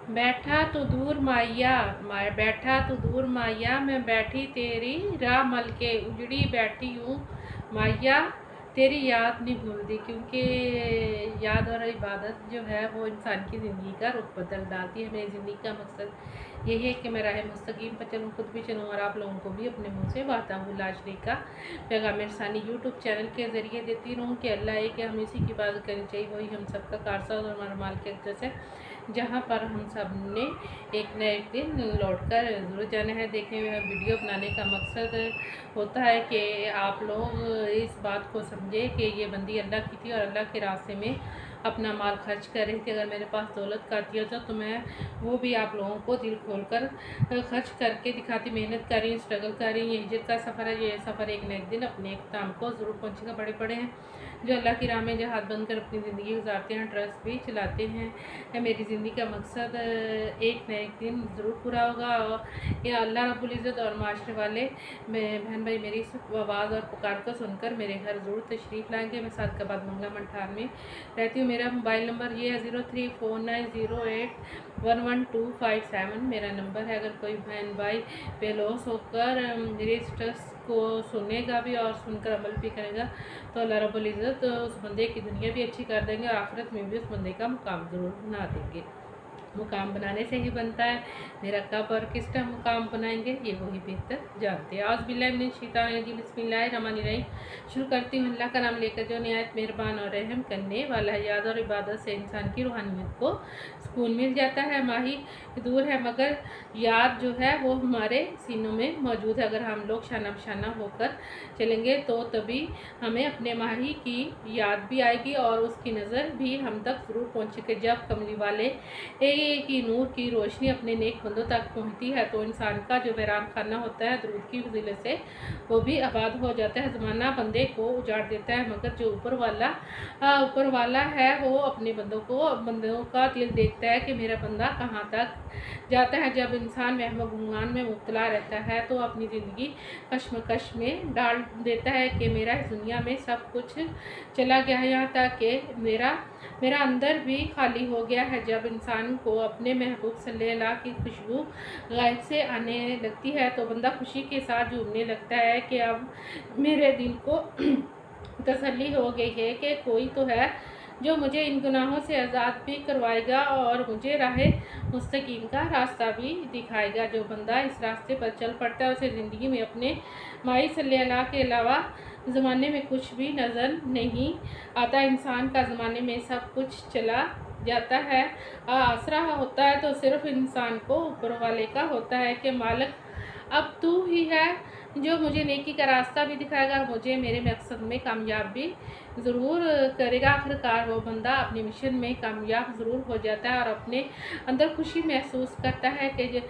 बैठा तो दूर माहिया, बैठा तो दूर माहिया, मैं बैठी तेरी राह मल के उजड़ी बैठी हूँ माहिया, तेरी याद नहीं भूलती। क्योंकि याद और इबादत जो है वो इंसान की ज़िंदगी का रुख बदल डालती है। मेरी ज़िंदगी का मकसद यही है कि मैं राह मुस्तकीम पर चलूँ, खुद भी चलूँ और आप लोगों को भी अपने मुँह से बाताहुल्लाह शरीक का पैगाम इरसानी यूट्यूब चैनल के ज़रिए देती रहूँ कि अल्लाह है कि हम इसी की इबादत करनी चाहिए, वही हम सबका कारसाज और हमारा माल के अक़दस है, जहाँ पर हम सब ने एक न एक दिन लौट कर ज़रूर जाना है। देखें, वीडियो बनाने का मकसद होता है कि आप लोग इस बात को समझें कि ये बंदी अल्लाह की थी और अल्लाह के रास्ते में अपना माल खर्च कर रही थी। अगर मेरे पास दौलत का दिया था तो मैं वो भी आप लोगों को दिल खोल कर खर्च करके दिखाती। मेहनत कर रही हूँ, स्ट्रगल कर रही हूँ। ये हिजरत का सफ़र है, ये सफ़र एक न एक दिन अपने इख्तिताम को ज़रूर पहुँचेगा। बड़े बड़े हैं जो अल्लाह की राह में जहाद बन कर अपनी ज़िंदगी गुजारते हैं, ट्रस्ट भी चलाते हैं। मेरी ज़िंदगी का मकसद एक न एक दिन ज़रूर पूरा होगा और या अल्लाह रब्बुल इज़्ज़त और माशरे वाले बहन भाई मेरी इस आवाज़ और पुकार को सुनकर मेरे घर ज़रूर तशरीफ़ लाएंगे। मैं सादकाबाद मंगला मंठार में रहती हूँ। मेरा मोबाइल नंबर ये है 0349081127 मेरा नंबर है। अगर कोई बहन भाई बेलौस होकर मेरे स्टेटस को सुनेगा भी और सुनकर अमल भी करेगा तो अल्लाह रब्बुल इज़्ज़त उस बंदे की दुनिया भी अच्छी कर देंगे और आखिरत में भी उस बंदे का मुकाम ज़रूर बना देंगे। मुकाम बनाने से ही बनता है, मेरा कब और किस टाइम मुकाम बनाएंगे ये वही बेहतर जानते हैं। आज बिस्मिल्लाहिर्रहमानिर्रहीम शुरू करती हूँ अल्लाह का नाम लेकर जो नहायत मेहरबान और रहम करने वाला है। याद और इबादत से इंसान की रूहानियत को सुकून मिल जाता है। माही दूर है मगर याद जो है वो हमारे सीनों में मौजूद है। अगर हम लोग शाना बशाना होकर चलेंगे तो तभी हमें अपने माही की याद भी आएगी और उसकी नज़र भी हम तक ज़रूर पहुँचेगी। जब कमली वाले की नूर की रोशनी अपने नेक बंदों तक पहुँचती है तो इंसान का जो वैरान खाना होता है दरूद की वसीले से वो भी आबाद हो जाता है। ज़माना बंदे को उजाड़ देता है मगर जो ऊपर वाला है वो अपने बंदों का दिल देखता है कि मेरा बंदा कहाँ तक जाता है। जब इंसान वहम गुमान में मुब्तला रहता है तो अपनी ज़िंदगी कश्मकश में डाल देता है कि मेरा इस दुनिया में सब कुछ चला गया है, यहाँ तक कि मेरा अंदर भी खाली हो गया है। जब इंसान को अपने महबूब सल्लल्लाहु की खुशबू गायब से आने लगती है तो बंदा खुशी के साथ झूमने लगता है कि अब मेरे दिल को तसल्ली हो गई है कि कोई तो है जो मुझे इन गुनाहों से आज़ाद भी करवाएगा और मुझे राह मुस्तकीम का रास्ता भी दिखाएगा। जो बंदा इस रास्ते पर चल पड़ता है उसे ज़िंदगी में अपने माई सल्लल्लाहु के अलावा ज़माने में कुछ भी नज़र नहीं आता। इंसान का ज़माने में सब कुछ चला जाता है, आसरा होता है तो सिर्फ इंसान को ऊपर वाले का होता है कि मालिक अब तू ही है जो मुझे नेकी का रास्ता भी दिखाएगा, मुझे मेरे मकसद में कामयाब भी ज़रूर करेगा। आखिरकार वो बंदा अपने मिशन में कामयाब ज़रूर हो जाता है और अपने अंदर खुशी महसूस करता है कि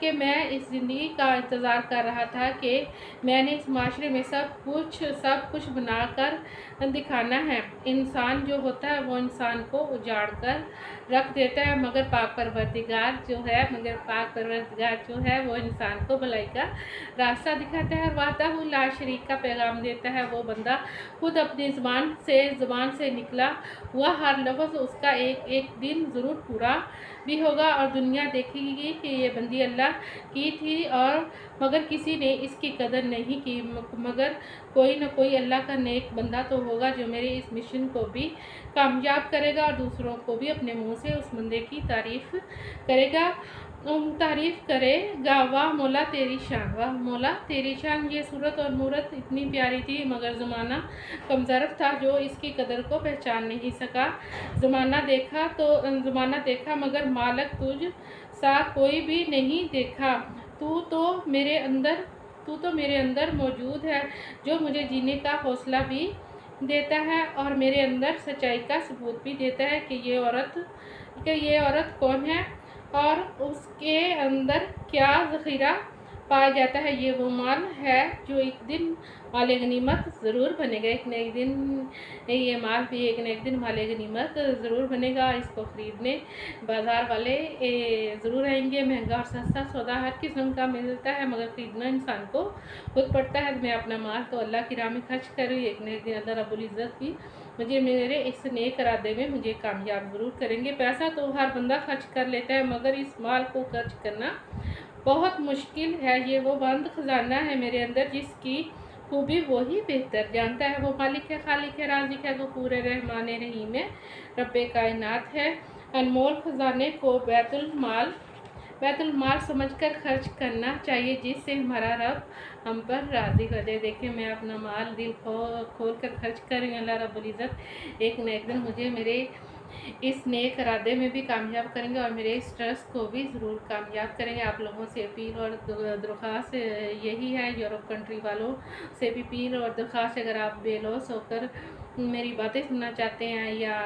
कि मैं इस ज़िंदगी का इंतज़ार कर रहा था कि मैंने इस माशरे में सब कुछ बनाकर दिखाना है। इंसान जो होता है वो इंसान को उजाड़ कर रख देता है मगर पाक परवरदिगार जो है वो इंसान को भलाई का रास्ता दिखाता है और वाहदाहुल्लाह शरीक का पैगाम देता है। वो बंदा खुद अपनी ज़ुबान से निकला हुआ हर लफ्ज़ उसका एक दिन ज़रूर पूरा भी होगा और दुनिया देखेगी कि ये बंदी अल्लाह की थी और मगर किसी ने इसकी कदर नहीं की। मगर कोई न कोई अल्लाह का नेक बंदा तो होगा जो मेरे इस मिशन को भी कामयाब करेगा और दूसरों को भी अपने मुंह से उस बंदे की तारीफ़ करेगा। तारीफ़ करेगा। वाह मौला तेरी शान, वाह मौला तेरी शान। ये सूरत और मूरत इतनी प्यारी थी मगर ज़माना कमज़रफ़ था जो इसकी कदर को पहचान नहीं सका। ज़माना देखा मगर मालिक तुझ सा कोई भी नहीं देखा। तू तो मेरे अंदर मौजूद है जो मुझे जीने का हौसला भी देता है और मेरे अंदर सच्चाई का सबूत भी देता है कि ये औरत कौन है और उसके अंदर क्या ज़ख़ीरा पाया जाता है। ये वो माल है जो एक दिन माले गनीमत ज़रूर बनेगा। एक न एक दिन ये माल भी एक न एक दिन माले गनीमत ज़रूर बनेगा। इसको ख़रीदने बाज़ार वाले ज़रूर आएंगे। महंगा और सस्ता सौदा हर किस्म का मिलता है मगर ख़रीदना इंसान को खुद पड़ता है। मैं अपना माल तो अल्लाह की राह में खर्च कर रही हूँ, एक न एक दिन अल्लाह रब्बुल इज़्ज़त भी मुझे मेरे इस नेक इरादे में मुझे कामयाब ज़रूर करेंगे। पैसा तो हर बंदा खर्च कर लेता है, मगर इस माल को खर्च करना बहुत मुश्किल है। ये वो बंद खजाना है मेरे अंदर, जिसकी खूबी वही बेहतर जानता है। वो मालिक है, खालिक है, राज़िक है, गफूर है, रहमान रहीम है, रब्बे कायनात है। अनमोल खजाने को बैतुल माल समझकर खर्च करना चाहिए, जिससे हमारा रब हम पर राज़ी हो जाए। देखिए, मैं अपना माल दिल खोल कर खर्च कर रही हूँ। अल्लाह रब्बुल इज़्ज़त एक न एक दिन मुझे मेरे इस नेक इरादे में भी कामयाब करेंगे और मेरे इस ट्रस्ट को भी ज़रूर कामयाब करेंगे। आप लोगों से अपील और दरख्वास्त यही है, यूरोप कंट्री वालों से भी अपील और दरख्वास्त, अगर आप बेलौस होकर मेरी बातें सुनना चाहते हैं या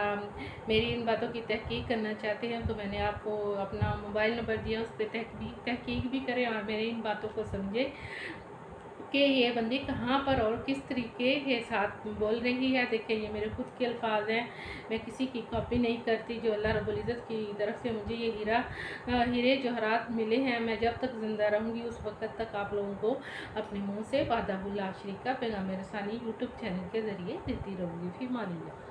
मेरी इन बातों की तहकीक करना चाहते हैं, तो मैंने आपको अपना मोबाइल नंबर दिया, उस पर तहकीक भी करें और मेरी इन बातों को समझें कि ये बंदी कहाँ पर और किस तरीके के साथ बोल रही है। देखिए, ये मेरे खुद के अल्फाज हैं, मैं किसी की कॉपी नहीं करती। जो अल्लाह रब्बुल इज़्ज़त की तरफ से मुझे ये हीरे जवाहरात मिले हैं, मैं जब तक ज़िंदा रहूँगी उस वक़्त तक आप लोगों को अपने मुँह से वादा ला शरीका पैगाम रसानी यूट्यूब चैनल के ज़रिए देती रहूँगी। फ़ी मानिल्लाह।